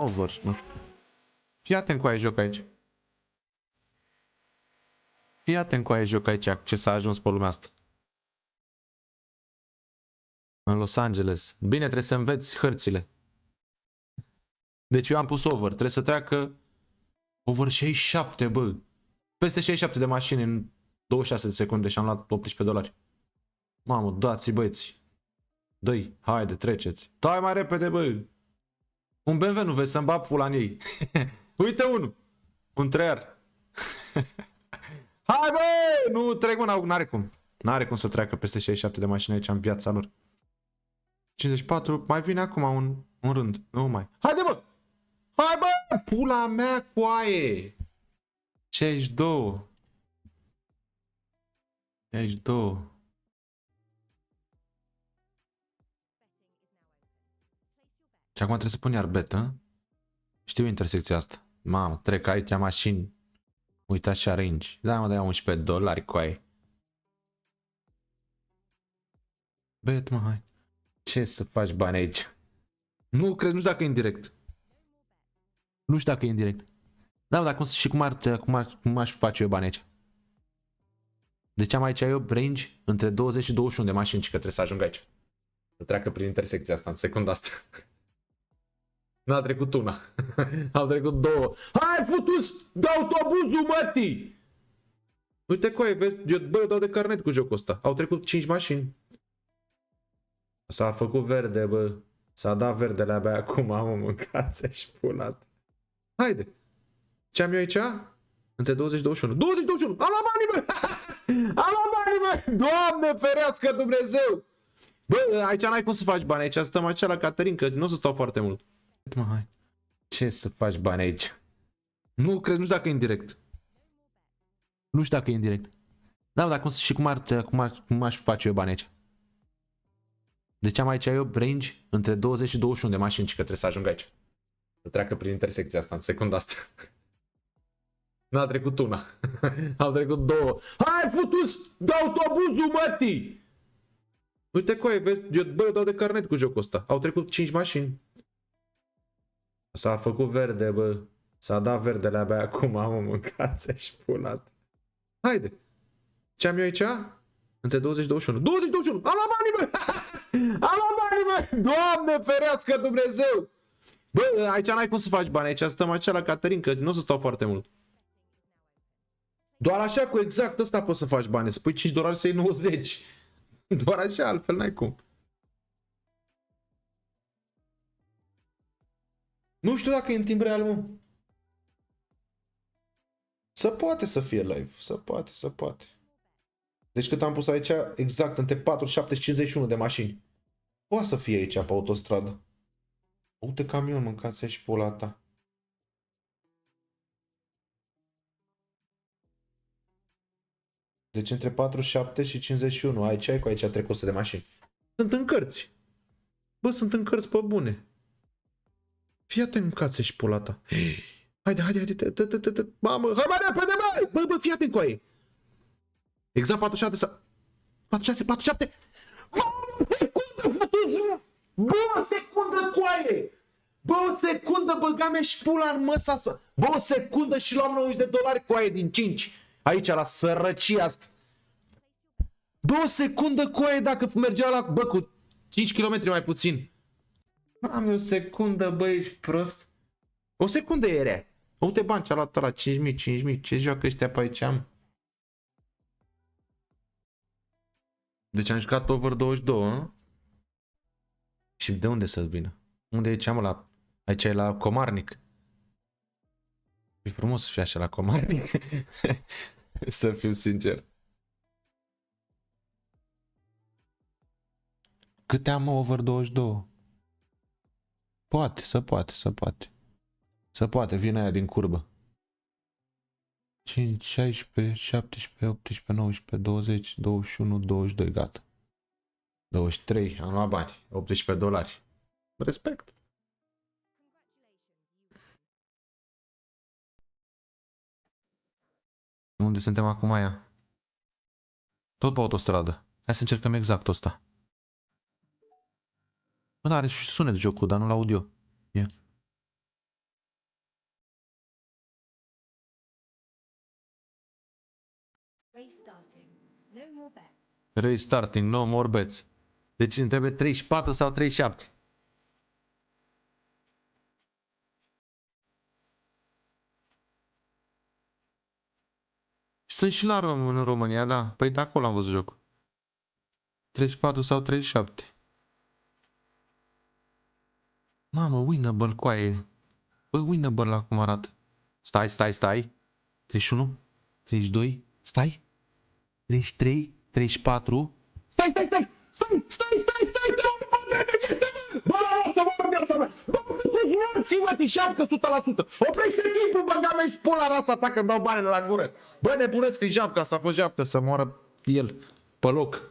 Over, nu știu. Fii atent cu aia joc aici. Fii atent cu aia joc aici, ce s-a ajuns pe lumea asta. În Los Angeles. Bine, trebuie să înveți hărțile. Deci eu am pus over. Trebuie să treacă over 67, bă. Peste 67 de mașini în 26 de secunde și am luat 18 dolari. Mamă, dați-i băieți. Dă-i, haide, treceți. Dai mai repede, bă. Un BMW nu vezi să-mi bag pula în ei. Uite unul. Un treier. Hai, bă! Nu trec, mă, n-are cum. N-are cum să treacă peste 67 de mașini aici în viața lor. 54, mai vine acum un rând. Nu mai. Haide, bă! Hai, bă! Pula mea, coaie! 62. 62. Și acum trebuie să pun iar bet, hă? Știu intersecția asta. Mamă, trec aici mașini. Uite așa range. Da, mă, dai 11 dolari, coaie. Bet, mă, hai. Ce să faci bani aici? Nu cred, nu știu dacă e indirect. Nu știu dacă e indirect. Da, dar cum aș face eu bani aici? Deci am aici eu range între 20 și 21 de mașini și că trebuie să ajung aici. Să treacă prin intersecția asta în secunda asta. N-a trecut una. Au trecut două. Hai, futus de autobuzul, mătii! Uite coaie, vezi, eu dau de carnet cu jocul ăsta. Au trecut 5 mașini. S-a făcut verde, bă. S-a dat verdele abia acum, am mâncat și pulat. Haide. Ce am eu aici? Între 20 și 21. 20 21! Am luat banii, bă! Am luat banii, bă! Doamne ferească Dumnezeu! Bă, aici n-ai cum să faci bani. Aici stăm aici la Caterin, că nu o să stau foarte mult. Mă, hai. Ce să faci bani aici? Nu cred, nu știu dacă e indirect. Nu știu dacă e indirect. Da, dar cum aș face eu bani aici? Deci am aici eu range între 20 și 21 de mașini și că trebuie să ajung aici. Să treacă prin intersecția asta în secunda asta. N-a trecut una. Au trecut două. Hai, futus de autobuzul, mătii! Uite coaie, vezi, eu dau de carnet cu jocul ăsta. Au trecut 5 mașini. S-a făcut verde, bă. S-a dat verdele abia acum, am mâncat și pulat. Haide. Ce am eu aici? Între 20 și 21. 20 21! Am luat banii, bă! Am luat banii, bă! Doamne ferească Dumnezeu! Bă, aici n-ai cum să faci bani. Aici stăm aici la Caterin, că nu o să stau foarte mult. Doar așa, cu exact ăsta poți să faci bani. Să pui 5 dolari să iei 90. Doar așa, altfel n-ai cum. Nu știu dacă e în timp real, mă. Să poate să fie live. Să poate, să poate. Deci cât am pus aici, exact între 47 și 51 de mașini. Poate să fie aici pe autostradă. Uite camion, mâncați și pula ta. Deci între 47 și 51. Aici ai cu aici trec 100 de mașini. Sunt în cărți. Bă, sunt în cărți pe bune. Fii atent, mâncați și pula ta. Haide, mamă, hai mai repede, bă, fii atent cu aia. Exact 47, 46, 47. Bă, o secundă, coaie! Bă, o secundă, băga-mea și pula în măsa să... Bă, o secundă și luam 90 de dolari, coaie, din 5. Aici, la sărăcia asta. Bă, o secundă, coaie, dacă mergea la... Bă, cu 5 km mai puțin. Am o secundă, bă, ești prost. O secundă era. Uite bani, ce-a luat ăla, 5.000. Ce joacă ăștia pe aici am? Deci am jucat over 22, hă? Și de unde să vină? Unde e aici, mă, aici e la Comarnic. E frumos să fie așa la Comarnic. Să fiu sincer. Câte am, over 22? Poate, să poate. Să poate, vine aia din curbă. 5, 16, 17, 18, 19, 20, 21, 22, gata. 23, am luat bani, 18 dolari. Respect. Unde suntem acum aia? Tot pe autostradă. Hai să încercăm exact ăsta. Bă, are și sunet jocul, dar nu-l aud eu. Yeah. Restarting, no more bets. Deci îmi trebuie 34 sau 37. Sunt și în România, da. Păi de acolo am văzut jocul. 34 sau 37. Mamă, winnable, coaie. Bă, winnable acum arată. Stai. 31, 32, stai. 33, 34. Stai! Bă, să mă viața mea! Bă, ți-mă, tișeapcă 100%! Oprește timpul, băga mea și pula rasa ta când dau bani la gură! Bă, nebunesc, e japca, s-a fost japcă, să moară el, pe loc.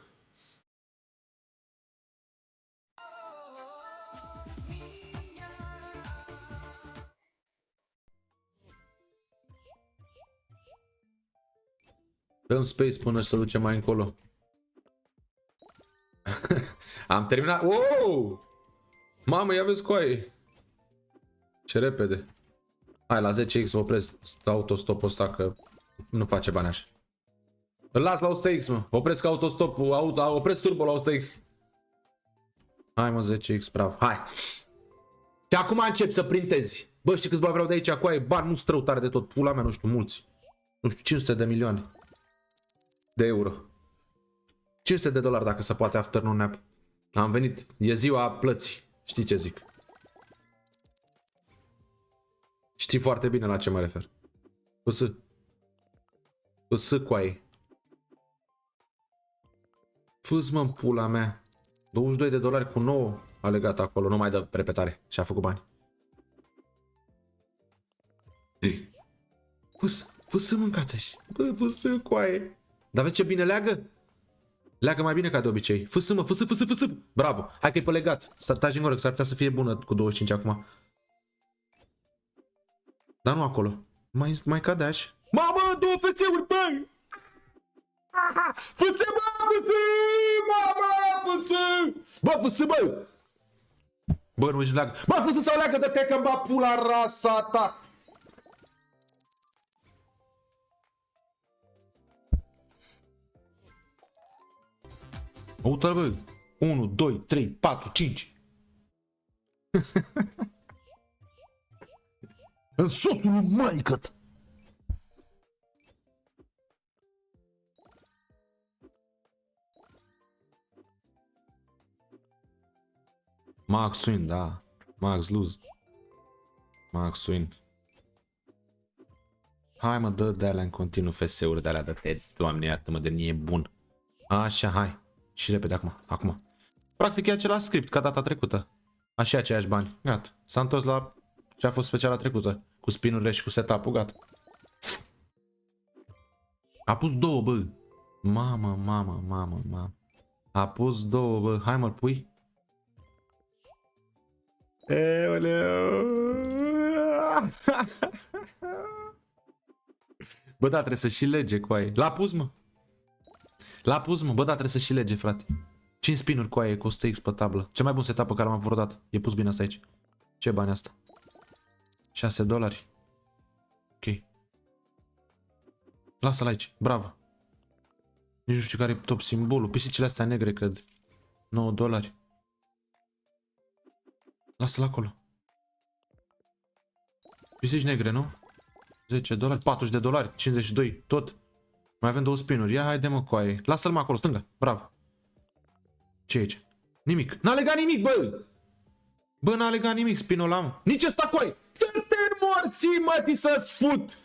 Dăm space până să ducem mai încolo. Am terminat. Wow! Mamă, ia vezi coaie. Ce repede. Hai, la 10x opresc autostopul ăsta că nu face bani așa. Îl las la 100x, mă. Opresc autostopul, opresc turbo la 100x. Hai, mă, 10x, bravo. Hai. Și acum încep să printezi. Bă, știi câți bani vreau de aici? Coaie, bani nu strău tare de tot. Pula mea, nu știu, mulți. Nu știu, 500 de milioane. De euro. 500 de dolari dacă se poate afternoon nap. Am venit. E ziua plății. Știi ce zic? Știi foarte bine la ce mă refer. Păsă coaie. Fâs, mă, în pula mea. 22 de dolari cu 9 a legat acolo. Nu mai dă repetare. Și-a făcut bani. Fâs, mâncați așa. Bă, fâs, coaie. Dar vezi ce bine leagă? Leagă mai bine ca de obicei. Fâs. Bravo. Hai că e pe legat. Stai în oră, că s-ar putea să fie bună cu 25 acum. Dar nu acolo. Mai cade așa. Mamă, două fețeuri, băi! Fâsă, Bă, fâsă, bă! Bă, nu-și leagă. Bă, fâsă sau leagă, dă-te că-mi ba pula rasa ta! Uite-l, bă! 1, 2, 3, 4, 5! În soțul lui maică-t! Max win, da. Max lose. Max win. Hai, mă, dă de-alea în continuu FS-uri de-alea, dă-te, Doamne, iartă-mă, de nie bun. Așa, hai. Și repede acum. Practic e același script ca data trecută. Așa aceiași bani. Gata. S-a întors la ce a fost speciala trecută. Cu spinurile și cu setup-ul, gata. A pus două, bă. Mamă. A pus două, bă. Hai, mă-l pui. Eoleu. Bă, da, trebuie să și lege, coaie. L-a pus, mă. Bă, da, trebuie să și lege, frate. 5 spinuri, coaie, cu 100x pe tablă. Cel mai bun setup pe care l-am avut vreodată. E pus bine asta aici. Ce bani asta? 6 dolari. Ok. Lasă-l aici. Bravo. Nici nu știu care e top simbolul. Pisicile astea negre, cred. 9 dolari. Lasă-l acolo. Pisici negre, nu? 10 dolari, 40 de dolari, 52, tot. Mai avem două spinuri. Ia, haide, mă, coaie. Lasă-l, mă, acolo, stânga. Bravo. Ce e aici? Nimic. N-a legat nimic, bă! Bă, n-a legat nimic spinul ăla, mă. Nici ăsta, coaie. Să te morții, mă, să-ți fut!